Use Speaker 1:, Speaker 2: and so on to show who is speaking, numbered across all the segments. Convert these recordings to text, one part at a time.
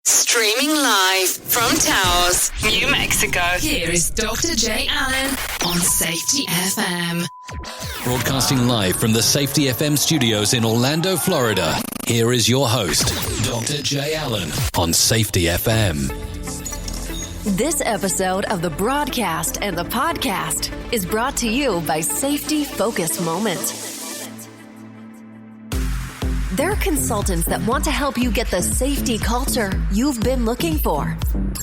Speaker 1: Streaming live from Taos, New Mexico. Here is Dr. J. Allen on Safety FM.
Speaker 2: Broadcasting live from the Safety FM studios in Orlando, Florida. Here is your host, Dr. J. Allen on Safety FM.
Speaker 3: This episode of the broadcast and the podcast is brought to you by Safety Focus Moment. They're consultants that want to help you get the safety culture you've been looking for.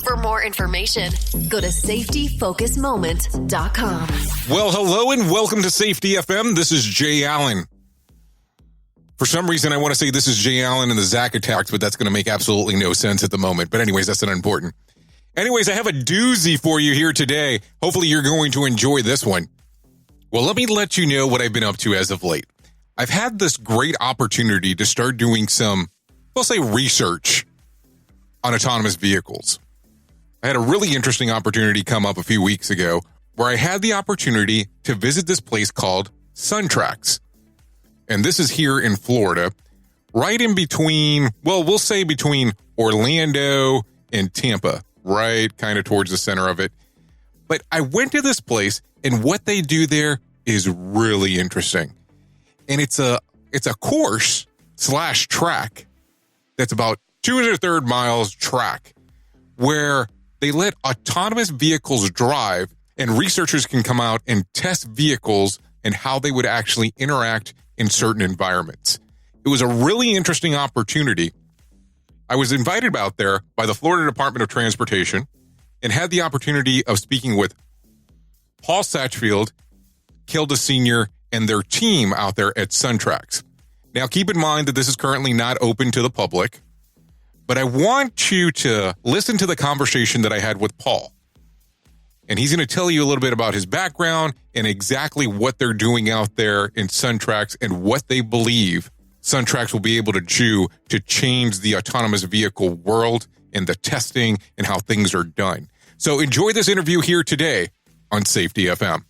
Speaker 3: For more information, go to safetyfocusmoment.com.
Speaker 4: Well, hello and welcome to Safety FM. This is Jay Allen. For some reason, I want to say this is Jay Allen and the Zach Attacks, but that's going to make absolutely no sense at the moment. But anyways, that's not important. Anyways, I have a doozy for you here today. Hopefully, you're going to enjoy this one. Well, let me let you know what I've been up to as of late. I've had this great opportunity to start doing some, we'll say, research on autonomous vehicles. I had a really interesting opportunity come up a few weeks ago where I had the opportunity to visit this place called SunTrax. And this is here in Florida, right in between, well, we'll say between Orlando and Tampa, right kind of towards the center of it. But I went to this place and what they do there is really interesting. And it's a course / track that's about 2 miles track where they let autonomous vehicles drive and researchers can come out and test vehicles and how they would actually interact in certain environments. It was a really interesting opportunity. I was invited out there by the Florida Department of Transportation and had the opportunity of speaking with Paul Satchfield, Kilda Sr., and their team out there at SunTrax. Now, keep in mind that this is currently not open to the public, but I want you to listen to the conversation that I had with Paul. And he's going to tell you a little bit about his background and exactly what they're doing out there in SunTrax and what they believe SunTrax will be able to do to change the autonomous vehicle world and the testing and how things are done. So enjoy this interview here today on Safety FM.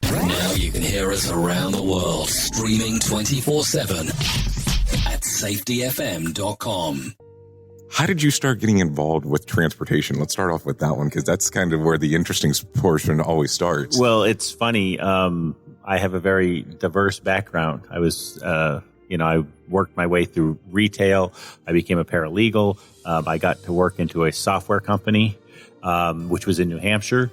Speaker 2: Now you can hear us around the world, streaming 24/7 at safetyfm.com.
Speaker 4: How did you start getting involved with transportation? Let's start off with that one, because that's kind of where the interesting portion always starts.
Speaker 5: Well, it's funny. I have a very diverse background. I was, I worked my way through retail. I became a paralegal. I got to work into a software company, which was in New Hampshire.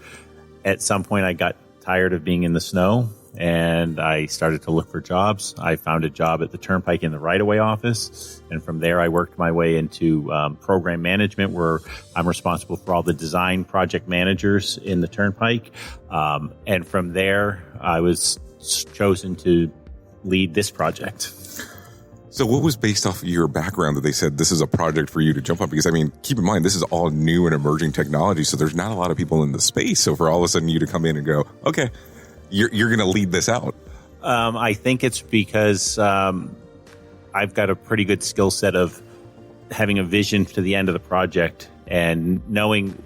Speaker 5: At some point, I got tired of being in the snow and I started to look for jobs. I found a job at the Turnpike in the right-of-way office. And from there, I worked my way into program management, where I'm responsible for all the design project managers in the Turnpike. And from there, I was chosen to lead this project.
Speaker 4: So what was based off of your background that they said this is a project for you to jump on? Because, I mean, keep in mind, this is all new and emerging technology, so there's not a lot of people in the space. So for all of a sudden you to come in and go, okay, you're going to lead this out.
Speaker 5: I think it's because I've got a pretty good skill set of having a vision to the end of the project and knowing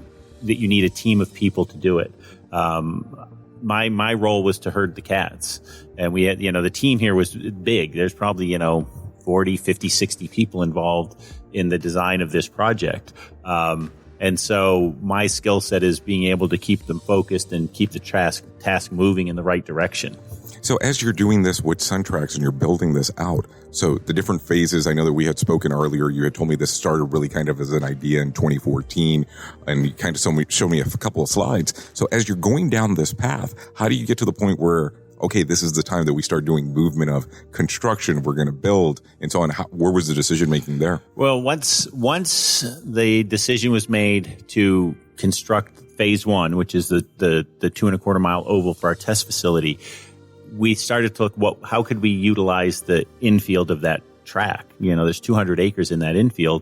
Speaker 5: that you need a team of people to do it. My role was to herd the cats. And we had, the team here was big. There's probably, 40, 50, 60 people involved in the design of this project. And so my skill set is being able to keep them focused and keep the task moving in the right direction.
Speaker 4: So as you're doing this with SunTrax and you're building this out, so the different phases, I know that we had spoken earlier, you had told me this started really kind of as an idea in 2014, and you kind of showed me a couple of slides. So as you're going down this path, how do you get to the point where, okay, this is the time that we start doing movement of construction, we're going to build, and so on? Where was the decision making there?
Speaker 5: Well, once the decision was made to construct phase one, which is the 2.25 mile oval for our test facility, we started to look, how could we utilize the infield of that track? There's 200 acres in that infield.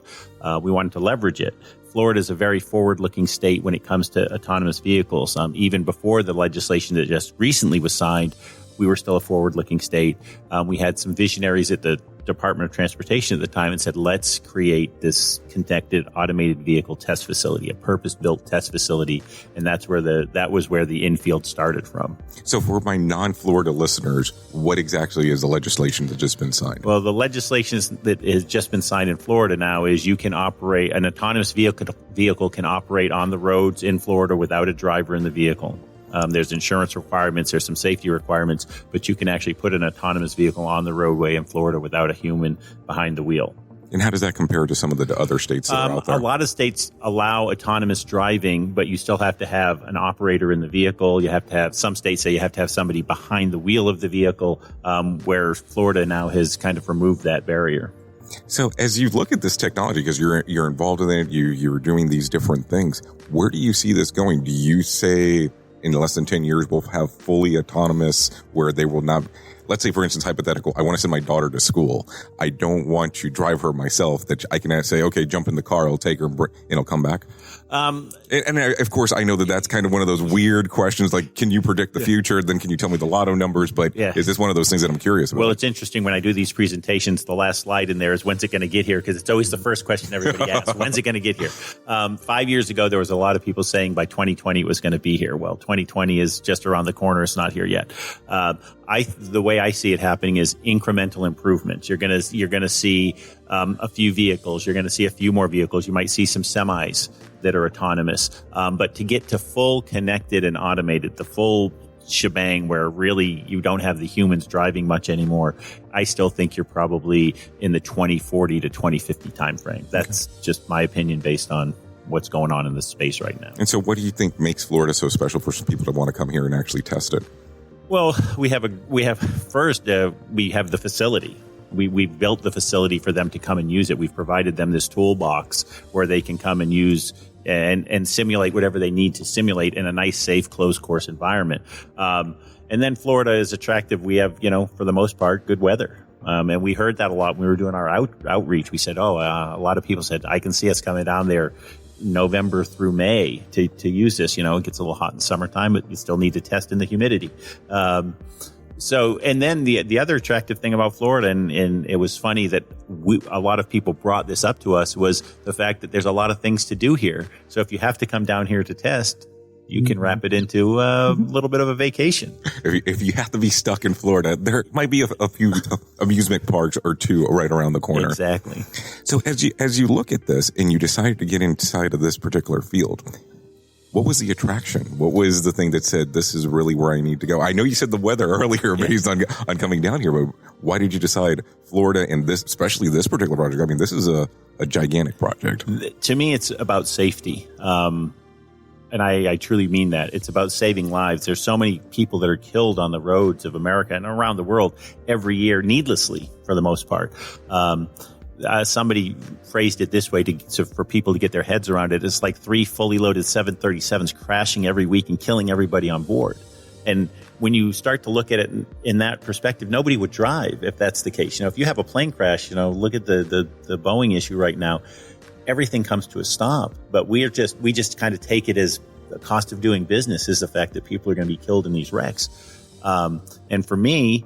Speaker 5: We wanted to leverage it. Florida is a very forward-looking state when it comes to autonomous vehicles. Even before the legislation that just recently was signed, we were still a forward-looking state. We had some visionaries at the Department of Transportation at the time and said, let's create this connected automated vehicle test facility, a purpose-built test facility. And that was where the infield started from.
Speaker 4: So for my non-Florida listeners, what exactly is the legislation that's just been signed?
Speaker 5: Well, the legislation that has just been signed in Florida now is you can operate, an autonomous vehicle can operate on the roads in Florida without a driver in the vehicle. There's insurance requirements, there's some safety requirements, but you can actually put an autonomous vehicle on the roadway in Florida without a human behind the wheel.
Speaker 4: And how does that compare to some of the other states that are out there?
Speaker 5: A lot of states allow autonomous driving, but you still have to have an operator in the vehicle. You have to have, some states say you have to have somebody behind the wheel of the vehicle, where Florida now has kind of removed that barrier.
Speaker 4: So as you look at this technology, because you're involved in it, you're doing these different things, where do you see this going? Do you say in less than 10 years, we'll have fully autonomous where they will not, let's say, for instance, hypothetical, I want to send my daughter to school. I don't want to drive her myself, that I can say, okay, jump in the car, I'll take her and it'll come back. And of course, I know that that's kind of one of those weird questions, like, can you predict the future? Then can you tell me the lotto numbers? But is this one of those things that I'm curious about?
Speaker 5: Well, it's interesting when I do these presentations, the last slide in there is, when's it going to get here? Because it's always the first question everybody asks. When's it going to get here? 5 years ago, there was a lot of people saying by 2020 it was going to be here. Well, 2020 is just around the corner. It's not here yet. The way I see it happening is incremental improvements. You're going to see a few vehicles. You're going to see a few more vehicles. You might see some semis that are autonomous. But to get to full connected and automated, the full shebang where really you don't have the humans driving much anymore, I still think you're probably in the 2040 to 2050 timeframe. That's just my opinion based on what's going on in this space right now.
Speaker 4: And so what do you think makes Florida so special for some people to want to come here and actually test it?
Speaker 5: Well, we have the facility. We built the facility for them to come and use it. We've provided them this toolbox where they can come and use and simulate whatever they need to simulate in a nice, safe, closed course environment. And then Florida is attractive. We have, for the most part, good weather. And we heard that a lot when we were doing our outreach. We said, a lot of people said, I can see us coming down there November through May to use this. It gets a little hot in summertime, but you still need to test in the humidity. And then the other attractive thing about Florida, and it was funny that a lot of people brought this up to us, was the fact that there's a lot of things to do here. So if you have to come down here to test, you can wrap it into a little bit of a vacation.
Speaker 4: If you have to be stuck in Florida, there might be a few amusement parks or two right around the corner.
Speaker 5: Exactly.
Speaker 4: So as you look at this and you decided to get inside of this particular field, what was the attraction? What was the thing that said, this is really where I need to go? I know you said the weather earlier based on coming down here, but why did you decide Florida and this, especially this particular project? I mean, this is a gigantic project.
Speaker 5: To me, it's about safety. And I truly mean that. It's about saving lives. There's so many people that are killed on the roads of America and around the world every year, needlessly, for the most part. Somebody phrased it this way for people to get their heads around it. It's like 3 fully loaded 737s crashing every week and killing everybody on board. And when you start to look at it in that perspective, nobody would drive if that's the case. If you have a plane crash, look at the Boeing issue right now. Everything comes to a stop, but we just kind of take it as the cost of doing business is the fact that people are going to be killed in these wrecks. And for me,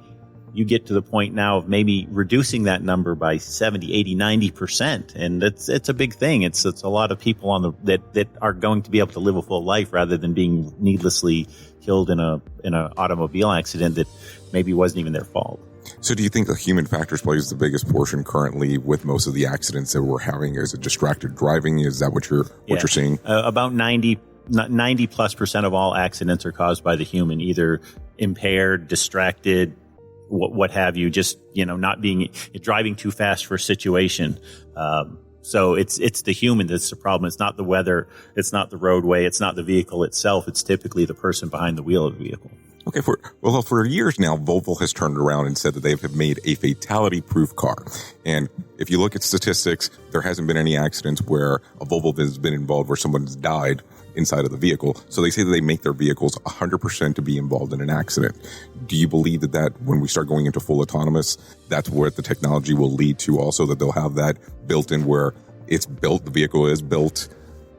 Speaker 5: you get to the point now of maybe reducing that number by 70, 80, 90%. And it's a big thing. It's a lot of people that are going to be able to live a full life rather than being needlessly killed in an automobile accident that maybe wasn't even their fault.
Speaker 4: So do you think the human factors plays the biggest portion currently with most of the accidents that we're having? Is it distracted driving? Is that what you're seeing?
Speaker 5: About 90+% of all accidents are caused by the human, either impaired, distracted, what have you, just, not driving too fast for a situation. So it's the human that's the problem. It's not the weather. It's not the roadway. It's not the vehicle itself. It's typically the person behind the wheel of the vehicle.
Speaker 4: Okay, for years now, Volvo has turned around and said that they have made a fatality-proof car. And if you look at statistics, there hasn't been any accidents where a Volvo has been involved where someone's died inside of the vehicle. So they say that they make their vehicles 100% to be involved in an accident. Do you believe that when we start going into full autonomous, that's where the technology will lead to also, that they'll have that built in where it's built, the vehicle is built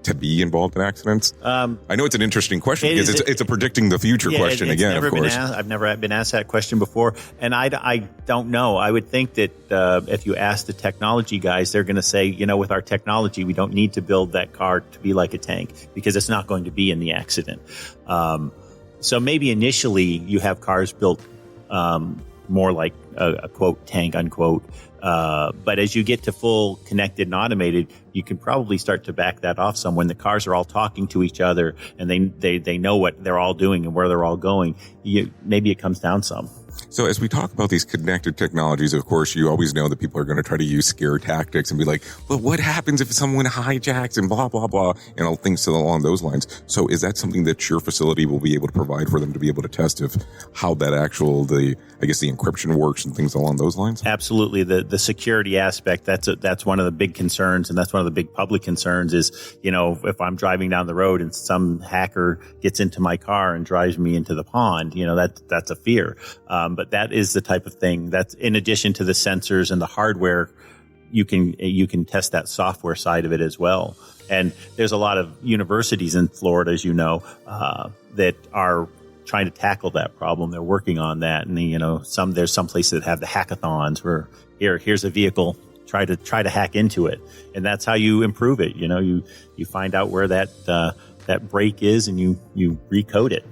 Speaker 4: to be involved in accidents? I know it's an interesting question because it's a predicting the future question again, of course.
Speaker 5: I've never been asked that question before, and I don't know. I would think that if you ask the technology guys, they're going to say, with our technology, we don't need to build that car to be like a tank because it's not going to be in the accident. So maybe initially you have cars built more like a quote tank unquote. But as you get to full connected and automated, you can probably start to back that off some. When the cars are all talking to each other and they know what they're all doing and where they're all going, maybe it comes down some.
Speaker 4: So as we talk about these connected technologies, of course, you always know that people are going to try to use scare tactics and be like, but what happens if someone hijacks and blah, blah, blah, and all things along those lines. So is that something that your facility will be able to provide for them to be able to test if how that the encryption works and things along those lines?
Speaker 5: Absolutely. The security aspect, that's one of the big concerns, and that's one of the big public concerns is, if I'm driving down the road and some hacker gets into my car and drives me into the pond, that's a fear. But that is the type of thing that's in addition to the sensors and the hardware, you can test that software side of it as well. And there's a lot of universities in Florida, as you know, that are trying to tackle that problem. They're working on that. And, there's some places that have the hackathons where here's a vehicle, try to hack into it. And that's how you improve it. You find out where that break is and you recode it.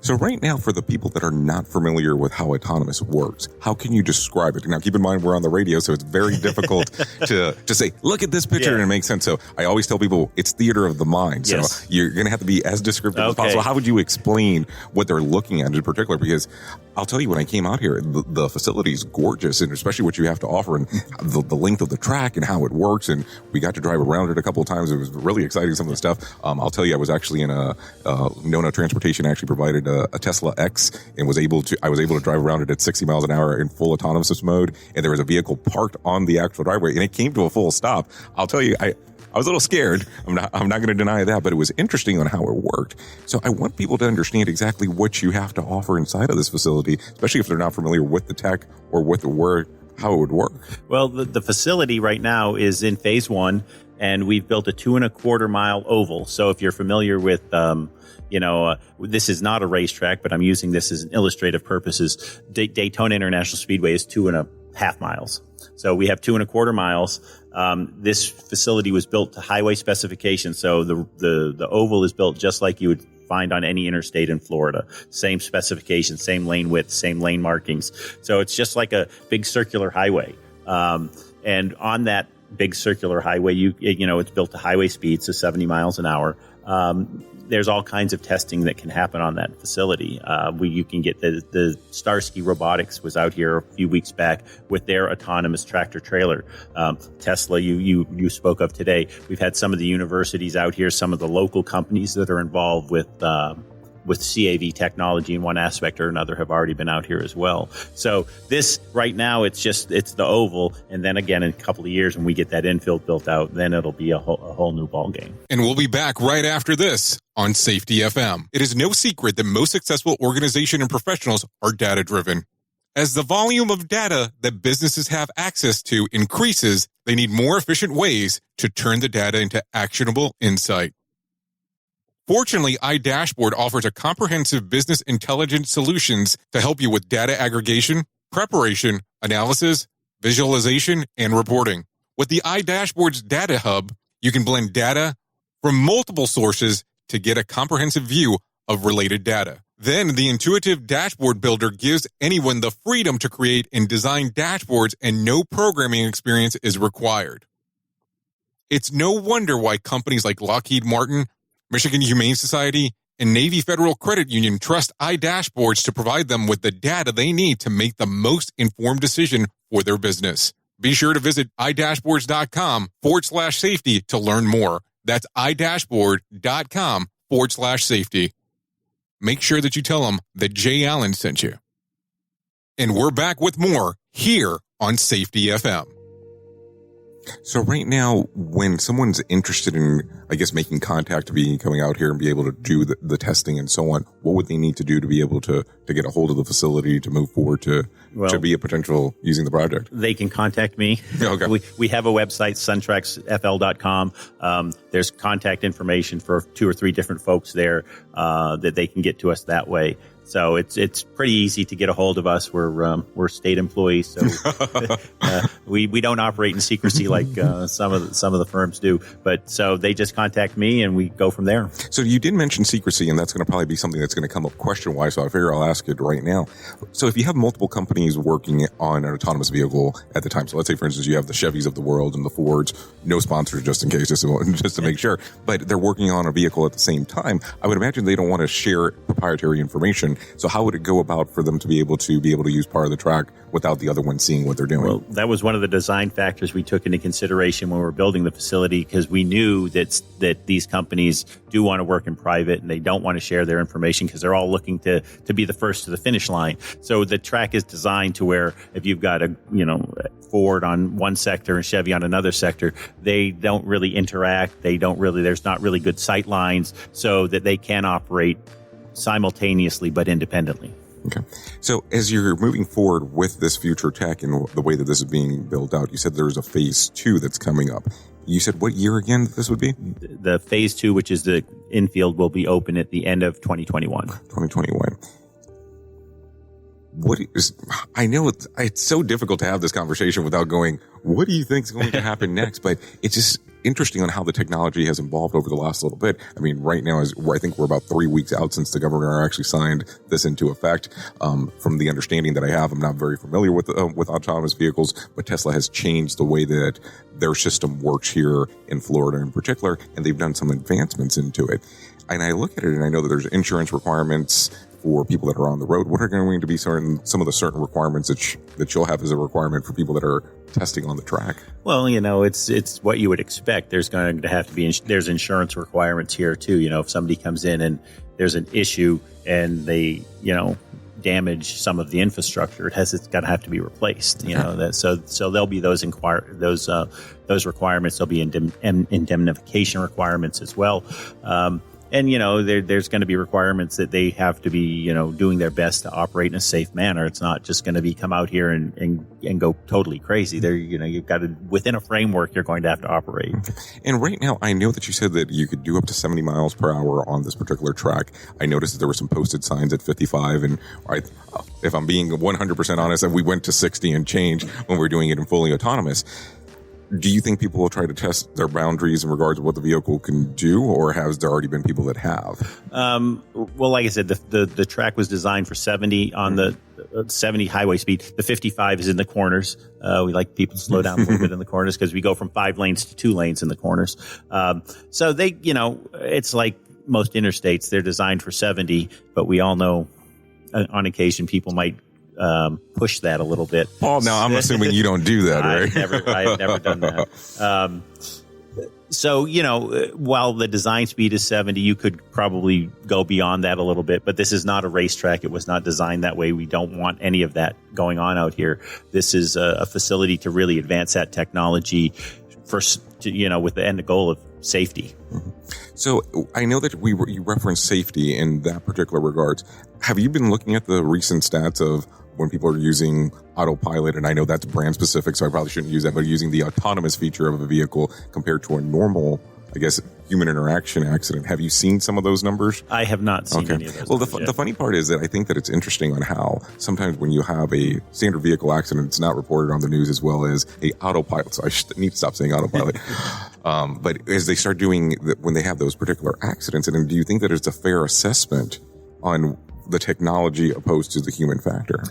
Speaker 4: So right now, for the people that are not familiar with how autonomous works, how can you describe it? Now, keep in mind, we're on the radio, so it's very difficult to say, look at this picture and it makes sense. So I always tell people it's theater of the mind. So you're going to have to be as descriptive as possible. How would you explain what they're looking at in particular? Because I'll tell you, when I came out here, the facility is gorgeous, and especially what you have to offer and the length of the track and how it works. And we got to drive around it a couple of times. It was really exciting, some of the stuff. I'll tell you, I was actually in Nona Transportation actually provided a Tesla X and I was able to drive around it at 60 miles an hour in full autonomous mode. And there was a vehicle parked on the actual driveway and it came to a full stop. I'll tell you, I was a little scared. I'm not going to deny that, but it was interesting on how it worked. So I want people to understand exactly what you have to offer inside of this facility, especially if they're not familiar with the tech or with how it would work. Well,
Speaker 5: the facility right now is in phase 1 and we've built a 2.25 mile oval. So if you're familiar with, this is not a racetrack, but I'm using this as an illustrative purposes. Daytona International Speedway is 2.5 miles. So we have 2.25 miles. This facility was built to highway specifications. So the oval is built just like you would find on any interstate in Florida. Same specifications, same lane width, same lane markings. So it's just like a big circular highway. And on that big circular highway, it's built to highway speed, so 70 miles an hour. There's all kinds of testing that can happen on that facility. You can get the Starsky Robotics was out here a few weeks back with their autonomous tractor trailer. Tesla, you spoke of today. We've had some of the universities out here, some of the local companies that are involved with CAV technology in one aspect or another have already been out here as well. So this right now, it's the oval. And then again, in a couple of years, when we get that infield built out, then it'll be a whole new ball game.
Speaker 4: And we'll be back right after this on Safety FM. It is no secret that most successful organizations and professionals are data driven. As the volume of data that businesses have access to increases, they need more efficient ways to turn the data into actionable insight. Fortunately, iDashboard offers a comprehensive business intelligence solutions to help you with data aggregation, preparation, analysis, visualization, and reporting. With the iDashboard's Data Hub, you can blend data from multiple sources to get a comprehensive view of related data. Then the intuitive dashboard builder gives anyone the freedom to create and design dashboards, and no programming experience is required. It's no wonder why companies like Lockheed Martin, Michigan Humane Society, and Navy Federal Credit Union trust iDashboards to provide them with the data they need to make the most informed decision for their business. Be sure to visit idashboards.com/safety to learn more. That's idashboard.com/safety. Make sure that you tell them that Jay Allen sent you. And we're back with more here on Safety FM. So right now, when someone's interested in, I guess, making contact to be coming out here and be able to do the testing and so on, what would they need to do to be able to get a hold of the facility to move forward to be a potential using the project?
Speaker 5: They can contact me.
Speaker 4: Okay.
Speaker 5: We have a website, suntraxfl.com. There's contact information for 2 or 3 different folks there that they can get to us that way. So it's pretty easy to get a hold of us. We're state employees, so we don't operate in secrecy like some of the firms do. But so they just contact me and we go from there.
Speaker 4: So you did mention secrecy, and that's going to probably be something that's going to come up question wise. So I figure I'll ask it right now. So if you have multiple companies working on an autonomous vehicle at the time, so let's say for instance you have the Chevys of the world and the Fords, no sponsors just in case, just to make sure, but they're working on a vehicle at the same time. I would imagine they don't want to share proprietary information. So how would it go about for them to be able to use part of the track without the other one seeing what they're doing?
Speaker 5: Well, that was one of the design factors we took into consideration when we were building the facility, because we knew that these companies do want to work in private and they don't want to share their information because they're all looking to be the first to the finish line. So the track is designed to where if you've got a Ford on one sector and Chevy on another sector, they don't really interact. There's not really good sight lines so that they can operate simultaneously but independently.
Speaker 4: Okay. So as you're moving forward with this future tech and the way that this is being built out, you said there's a phase 2 that's coming up. You said what year again this would be?
Speaker 5: The phase 2, which is the infield, will be open at the end of 2021.
Speaker 4: 2021. I know it's so difficult to have this conversation without going, what do you think is going to happen next? But it's just interesting on how the technology has evolved over the last little bit. I mean, right now, I think we're about 3 weeks out since the governor actually signed this into effect. From the understanding that I have, I'm not very familiar with autonomous vehicles, but Tesla has changed the way that their system works here in Florida in particular, and they've done some advancements into it. And I look at it and I know that there's insurance requirements for people that are on the road. What are going to be some of the certain requirements that you'll have as a requirement for people that are testing on the track?
Speaker 5: Well, it's what you would expect. There's going to have to be there's insurance requirements here too. If somebody comes in and there's an issue and they damage some of the infrastructure, it's got to have to be replaced. So there'll be those requirements. There'll be indemnification requirements as well. And, there's going to be requirements that they have to be, doing their best to operate in a safe manner. It's not just going to be come out here and go totally crazy. There, you've got to, within a framework, you're going to have to operate.
Speaker 4: And right now, I know that you said that you could do up to 70 miles per hour on this particular track. I noticed that there were some posted signs at 55. And if I'm being 100% honest, we went to 60 and change when we were doing it in fully autonomous. Do you think people will try to test their boundaries in regards to what the vehicle can do, or has there already been people that have?
Speaker 5: Well, like I said, the track was designed for 70 on the 70 highway speed. The 55 is in the corners. We like people to slow down a little bit in the corners because we go from 5 lanes to 2 lanes in the corners. So they, it's like most interstates, they're designed for 70, but we all know on occasion people might push that a little bit.
Speaker 4: Oh, no, I'm assuming you don't do that, right?
Speaker 5: I've never done that. So, while the design speed is 70, you could probably go beyond that a little bit, but this is not a racetrack. It was not designed that way. We don't want any of that going on out here. This is a facility to really advance that technology with the end goal of safety.
Speaker 4: Mm-hmm. So I know that you referenced safety in that particular regards. Have you been looking at the recent stats of when people are using autopilot, and I know that's brand specific, so I probably shouldn't use that, but using the autonomous feature of a vehicle compared to a normal, I guess, human interaction accident. Have you seen some of those numbers?
Speaker 5: I have not seen any of those.
Speaker 4: Well, the funny part is that I think that it's interesting on how sometimes when you have a standard vehicle accident, it's not reported on the news as well as a autopilot. So I need to stop saying autopilot. But as they start doing, when they have those particular accidents, and do you think that it's a fair assessment on the technology opposed to the human factor?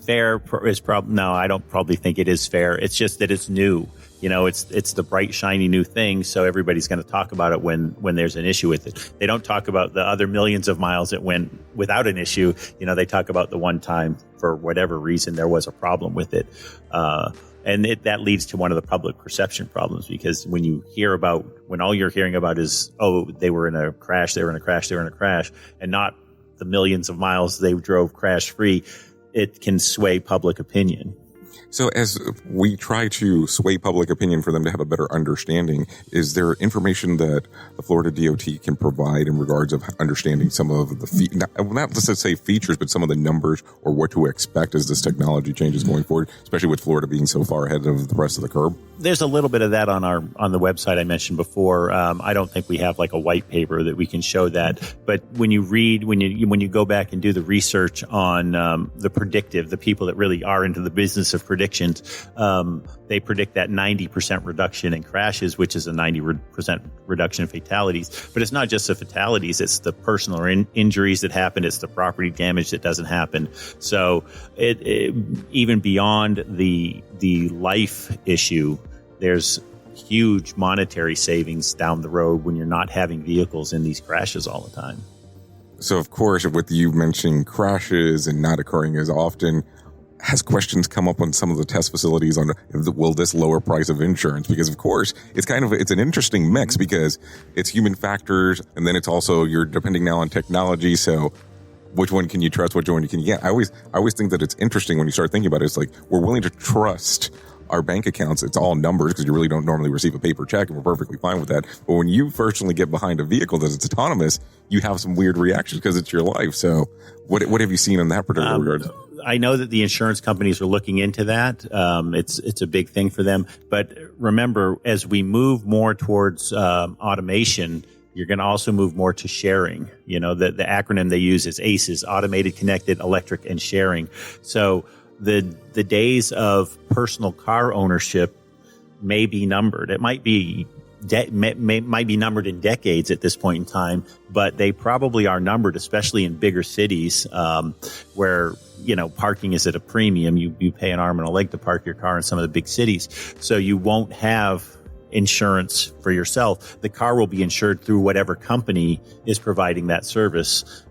Speaker 5: Fair is probably, no, I don't probably think it is fair. It's just that it's new. It's the bright, shiny new thing. So everybody's going to talk about it when there's an issue with it. They don't talk about the other millions of miles that went without an issue. They talk about the one time for whatever reason there was a problem with it. And that leads to one of the public perception problems, because when all you're hearing about is, they were in a crash, and not the millions of miles they drove crash free, it can sway public opinion.
Speaker 4: So as we try to sway public opinion for them to have a better understanding, is there information that the Florida DOT can provide in regards of understanding some of the, not let's say features, but some of the numbers or what to expect as this technology changes going forward, especially with Florida being so far ahead of the rest of the curve?
Speaker 5: There's a little bit of that on the website I mentioned before. I don't think we have like a white paper that we can show that. But when you read, when you go back and do the research on the predictive, the people that really are into the business of predictions, they predict that 90% reduction in crashes, which is a 90% reduction in fatalities. But it's not just the fatalities; it's the personal injuries that happen. It's the property damage that doesn't happen. So it even beyond the life issue, there's huge monetary savings down the road when you're not having vehicles in these crashes all the time.
Speaker 4: So, of course, with you mentioning crashes and not occurring as often, has questions come up on some of the test facilities on will this lower price of insurance? Because, of course, it's an interesting mix because it's human factors and then it's also you're depending now on technology. So which one can you trust? Which one can you get? I always think that it's interesting when you start thinking about it. It's like we're willing to trust our bank accounts. It's all numbers because you really don't normally receive a paper check, and we're perfectly fine with that. But when you personally get behind a vehicle that's autonomous, you have some weird reactions because it's your life. So what have you seen in that particular regard?
Speaker 5: I know that the insurance companies are looking into that. It's a big thing for them. But remember, as we move more towards automation, you're going to also move more to sharing. You know, the acronym they use is ACEs, Automated, Connected, Electric, and Sharing. So the days of personal car ownership may be numbered. It might be might be numbered in decades at this point in time, but they probably are numbered, especially in bigger cities where, you know, parking is at a premium. You pay an arm and a leg to park your car in some of the big cities. So you won't have insurance for yourself. The car will be insured through whatever company is providing that service.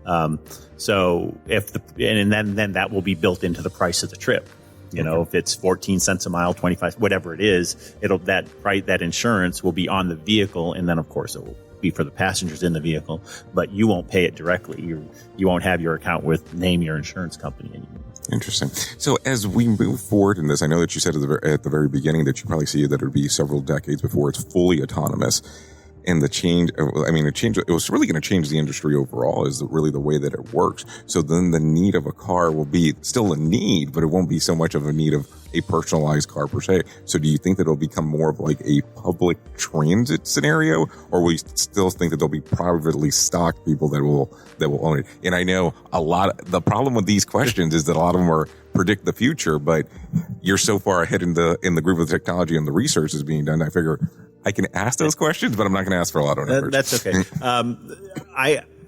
Speaker 5: So then that will be built into the price of the trip. You know, if it's 14 cents a mile, 25, whatever it is, that insurance will be on the vehicle. And then of course it will be for the passengers in the vehicle, but you won't pay it directly. You won't have your account with name your insurance company anymore.
Speaker 4: Interesting. So as we move forward in this, I know that you said at the very beginning that you probably see that it would be several decades before it's fully autonomous. And the change, it was really going to change the industry overall is really the way that it works. So then the need of a car will be still a need, but it won't be so much of a need of a personalized car per se. So do you think that it'll become more of like a public transit scenario, or will you still think that there'll be privately stocked people that will own it? And I know the problem with these questions is that a lot of them are predict the future, but you're so far ahead in the group of the technology and the research is being done. I figure I can ask those questions, but I'm not going to ask for a lot of numbers.
Speaker 5: That's okay.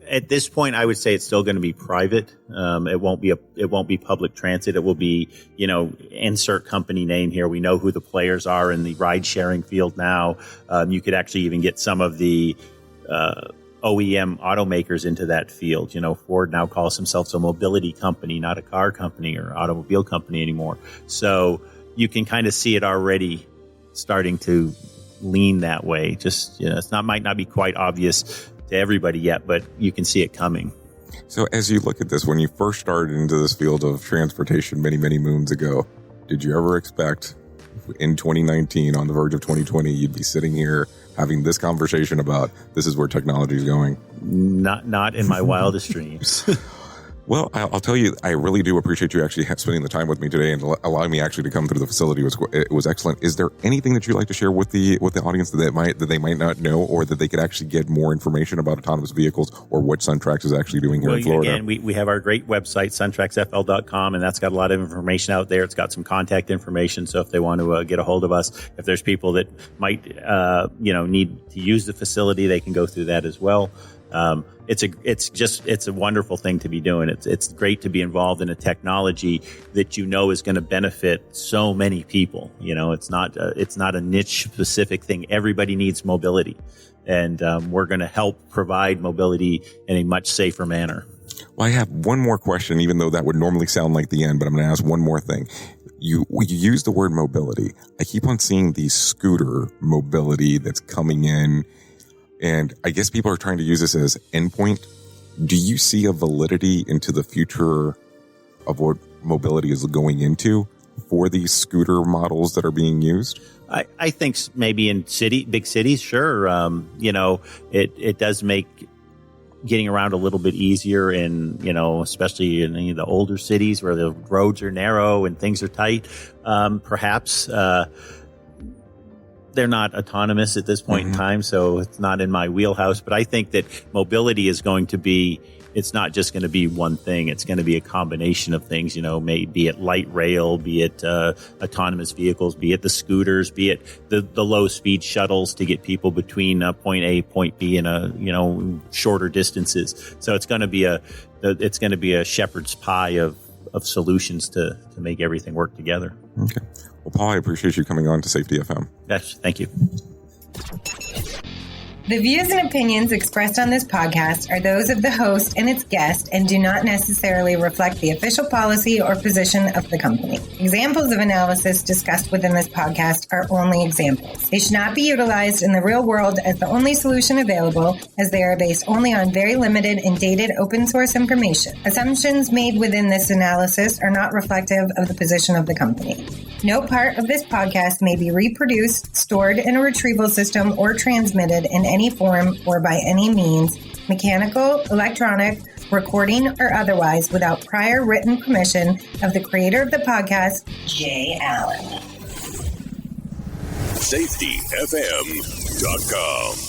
Speaker 5: At this point, I would say it's still going to be private. It won't be public transit. It will be, you know, insert company name here. We know who the players are in the ride sharing field now. You could actually even get some of the OEM automakers into that field. You know, Ford now calls themselves a mobility company, not a car company or automobile company anymore. So you can kind of see it already starting to lean that way. Just, you know, might not be quite obvious to everybody yet, but you can see it coming.
Speaker 4: So as you look at this, when you first started into this field of transportation many, many moons ago, did you ever expect in 2019, on the verge of 2020, you'd be sitting here having this conversation about this is where technology is going?
Speaker 5: Not in my wildest dreams.
Speaker 4: Well, I'll tell you, I really do appreciate you actually spending the time with me today and allowing me actually to come through the facility. It was excellent. Is there anything that you'd like to share with the audience that they might not know, or that they could actually get more information about autonomous vehicles or what SunTrax is actually doing here in Florida?
Speaker 5: Again, we have our great website, suntraxfl.com, and that's got a lot of information out there. It's got some contact information, so if they want to get a hold of us, if there's people that might need to use the facility, they can go through that as well. It's a wonderful thing to be doing. It's great to be involved in a technology that you know is going to benefit so many people. You know, it's not a niche specific thing. Everybody needs mobility, and we're going to help provide mobility in a much safer manner.
Speaker 4: Well, I have one more question, even though that would normally sound like the end, but I'm going to ask one more thing. You use the word mobility. I keep on seeing the scooter mobility that's coming in. And I guess people are trying to use this as endpoint. Do you see a validity into the future of what mobility is going into? for these scooter models that are being used?
Speaker 5: I think maybe in big cities, sure. It does make getting around a little bit easier in, especially in the older cities where the roads are narrow and things are tight. Perhaps they're not autonomous at this point in time, so it's not in my wheelhouse. But I think that mobility is going to be, it's not just going to be one thing. It's going to be a combination of things, be it light rail, be it autonomous vehicles, be it the scooters, be it the low speed shuttles to get people between point A, point B in shorter distances. So it's going to be a shepherd's pie of solutions to make everything work together.
Speaker 4: Okay. Well, Paul, I appreciate you coming on to Safety FM.
Speaker 5: Yes, thank you.
Speaker 6: The views and opinions expressed on this podcast are those of the host and its guest and do not necessarily reflect the official policy or position of the company. Examples of analysis discussed within this podcast are only examples. They should not be utilized in the real world as the only solution available, as they are based only on very limited and dated open source information. Assumptions made within this analysis are not reflective of the position of the company. No part of this podcast may be reproduced, stored in a retrieval system, or transmitted in any form or by any means, mechanical, electronic, recording, or otherwise, without prior written permission of the creator of the podcast, Jay Allen.
Speaker 7: SafetyFM.com